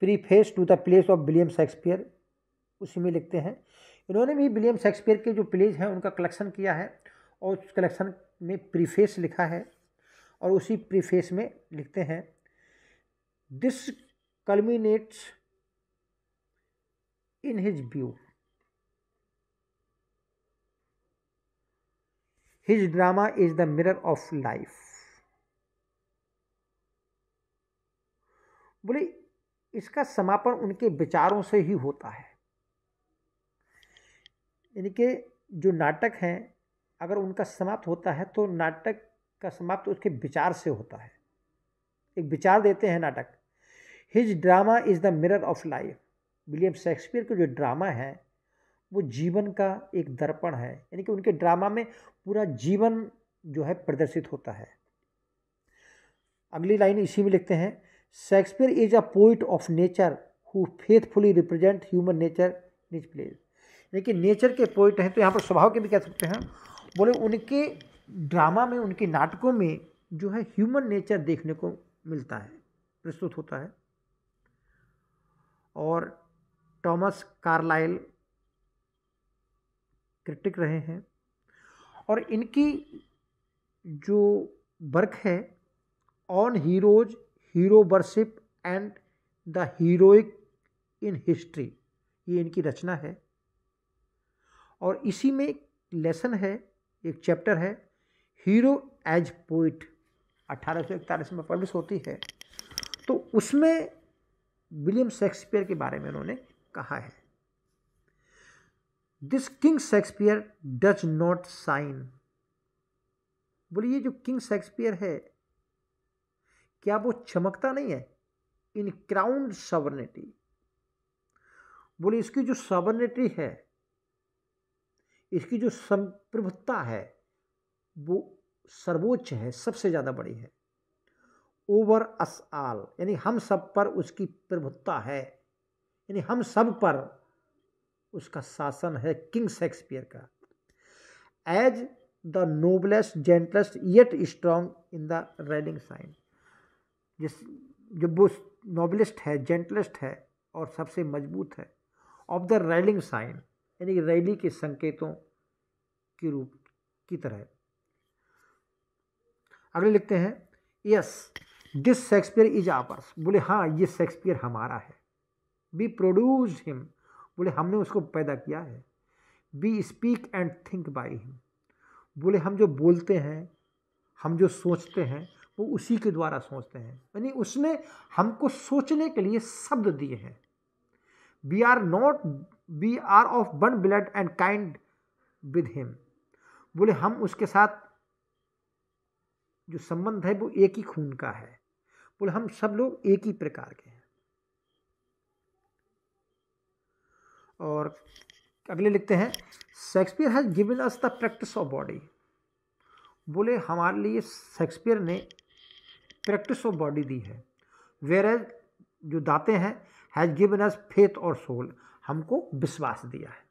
preface to the plays of William Shakespeare, उसी में लिखते हैं। इन्होंने भी विलियम शेक्सपियर के जो प्लेज हैं उनका कलेक्शन किया है, और उस कलेक्शन में प्रीफेस लिखा है, और उसी प्रीफेस में लिखते हैं, this culminates in his view, his drama is the mirror of life। बोले इसका समापन उनके विचारों से ही होता है। यानी कि जो नाटक हैं अगर उनका समाप्त होता है तो नाटक का समाप्त उसके विचार से होता है, एक विचार देते हैं नाटक। His drama is the mirror of life. William Shakespeare का जो ड्रामा है वो जीवन का एक दर्पण है, यानी कि उनके ड्रामा में पूरा जीवन जो है प्रदर्शित होता है। अगली लाइन इसी में लिखते हैं, Shakespeare is a poet of nature who faithfully represent human nature in his plays. यानी कि नेचर के पोइट हैं, तो यहाँ पर स्वभाव के भी कह सकते हैं। बोले उनके ड्रामा में, उनके नाटकों में जो है ह्यूमन नेचर देखने को मिलता है, प्रस्तुत होता है। और टॉमस कार्लाइल क्रिटिक रहे हैं, और इनकी जो वर्क है on heroes, hero worship and the heroic in history, ये इनकी रचना है। और इसी में एक लेसन है, एक चैप्टर है, हीरो एज पोइट, 1841 में पब्लिश होती है। तो उसमें विलियम शेक्सपियर के बारे में उन्होंने कहा है, this king Shakespeare does not shine. बोलिए ये जो किंग शेक्सपियर है, क्या वो चमकता नहीं है इन क्राउन्ड सॉवरेनिटी। बोले इसकी जो सॉवरेनिटी है, इसकी जो संप्रभुता है वो सर्वोच्च है, सबसे ज़्यादा बड़ी है। ओवर अस ऑल, यानी हम सब पर उसकी प्रभुत्ता है, यानी हम सब पर उसका शासन है किंग शेक्सपियर का। As the noblest gentlest yet strong in the riding sign, जिस जब वो नोबलेस्ट है, जेंटलेस्ट है और सबसे मजबूत है, ऑफ द राइडिंग साइन, यानी कि रैली के संकेतों के रूप की तरह। अगले लिखते हैं, yes this Shakespeare is ours. बोले हाँ ये शेक्सपियर हमारा है। वी प्रोड्यूस हिम, बोले हमने उसको पैदा किया है। We speak and think by him, बोले हम जो बोलते हैं, हम जो सोचते हैं वो उसी के द्वारा सोचते हैं, यानी उसने हमको सोचने के लिए शब्द दिए हैं। We are of one blood and kind with him, बोले हम उसके साथ जो संबंध है वो एक ही खून का है। बोले हम सब लोग एक ही प्रकार के हैं। और अगले लिखते हैं, Shakespeare has given us the practice of body. बोले हमारे लिए शेक्सपियर ने प्रैक्टिस ऑफ बॉडी दी है। वेयर एज जो दाते हैं, हैज गिवन अस फेथ और सोल, हमको विश्वास दिया है।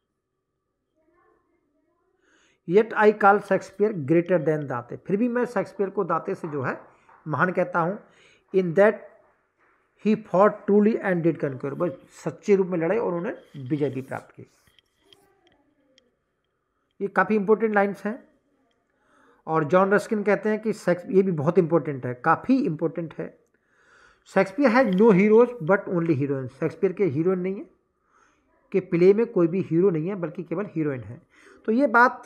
Yet I call Shakespeare greater than दाते, फिर भी मैं शेक्सपियर को दाते से जो है महान कहता हूँ। In that he fought truly and did conquer, बस सच्चे रूप में लड़े और उन्होंने विजय भी प्राप्त की। ये काफ़ी इंपॉर्टेंट लाइन्स हैं। और जॉन रस्किन कहते हैं कि ये भी बहुत इंपॉर्टेंट है, काफ़ी इंपॉर्टेंट है। Shakespeare has no heroes but only heroine, Shakespeare के हीरोइन नहीं है, कि प्ले में कोई भी हीरो नहीं है बल्कि केवल हीरोइन है। तो ये बात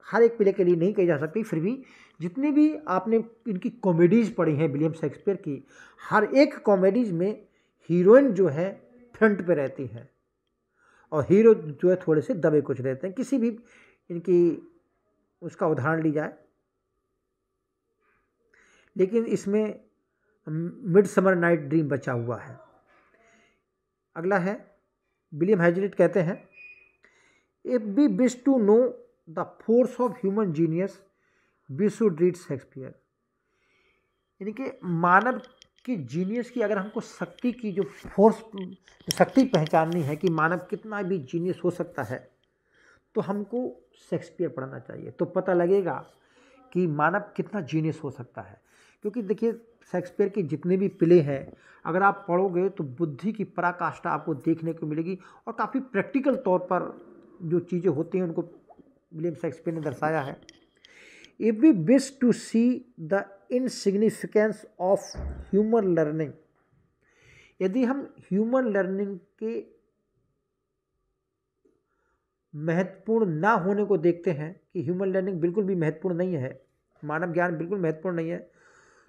हर एक प्ले के लिए नहीं कही जा सकती, फिर भी जितनी भी आपने इनकी कॉमेडीज़ पढ़ी हैं विलियम शेक्सपियर की, हर एक कॉमेडीज़ में हीरोइन जो है फ्रंट पे रहती है और हीरो जो है थोड़े से दबे कुछ रहते हैं। किसी भी इनकी उसका उदाहरण ली जाए, लेकिन इसमें मिडसमर नाइट ड्रीम बचा हुआ है। अगला है, विलियम हैजलिट कहते हैं, if we wish to know the force of human genius we should read Shakespeare. यानी कि मानव की जीनियस की, अगर हमको शक्ति की जो फोर्स, शक्ति पहचाननी है कि मानव कितना भी जीनियस हो सकता है, तो हमको शेक्सपियर पढ़ना चाहिए, तो पता लगेगा कि मानव कितना जीनियस हो सकता है। क्योंकि देखिए शेक्सपियर के जितने भी प्ले हैं अगर आप पढ़ोगे तो बुद्धि की पराकाष्ठा आपको देखने को मिलेगी, और काफ़ी प्रैक्टिकल तौर पर जो चीज़ें होती हैं उनको विलियम शेक्सपियर ने दर्शाया है। If we wish to see the insignificance of human learning, यदि हम ह्यूमन लर्निंग के महत्वपूर्ण ना होने को देखते हैं कि ह्यूमन लर्निंग बिल्कुल भी महत्वपूर्ण नहीं है, मानव ज्ञान बिल्कुल महत्वपूर्ण नहीं है,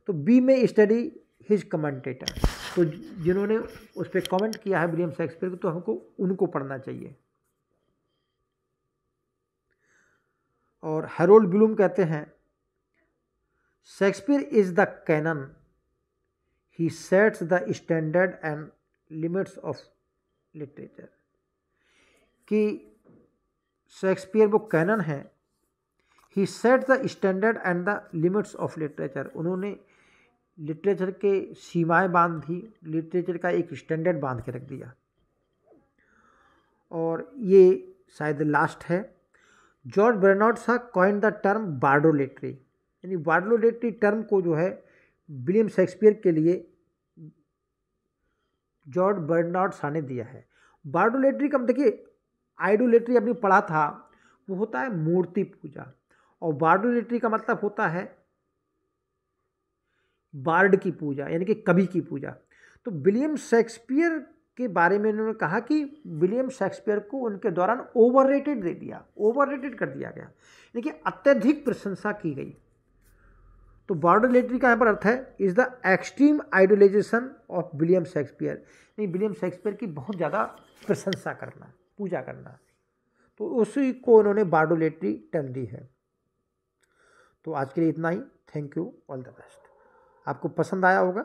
तो बी में स्टडी हिज कमेंटेटर। तो जिन्होंने उस पर कमेंट किया है विलियम शेक्सपियर को, तो हमको उनको पढ़ना चाहिए। और हैरोल्ड ब्लूम कहते हैं Shakespeare is the canon, he sets the standard and limits of literature, कि शेक्सपियर वो कैनन है, he set the standard and the limits of literature, उन्होंने लिटरेचर के सीमाएं बांध दी, लिटरेचर का एक स्टैंडर्ड बांध के रख दिया। और ये शायद लास्ट है। George Bernard Shaw coined the term bardolatry, यानी बार्डोलेट्री टर्म को जो है विलियम शेक्सपियर के लिए जॉर्ज बर्नार्ड शॉ ने दिया है। बार्डोलेट्री का देखिए, आइडोलेट्री आपने पढ़ा था, वो होता है मूर्ति पूजा, और बार्डोलेट्री का मतलब होता है बार्ड की पूजा, यानी कि कवि की पूजा। तो विलियम शेक्सपियर के बारे में उन्होंने कहा कि विलियम शेक्सपियर को उनके दौरान ओवररेटेड दे दिया, ओवररेटेड कर दिया गया, यानी कि अत्यधिक प्रशंसा की गई। तो बार्डोलेट्री का यहाँ पर अर्थ है is the extreme idolization of William Shakespeare, यानी विलियम शेक्सपियर की बहुत ज़्यादा प्रशंसा करना, पूजा करना, तो उसी को उन्होंने बार्डोलेट्री टर्म दी है। तो आज के लिए इतना ही। Thank you, all the best. आपको पसंद आया होगा।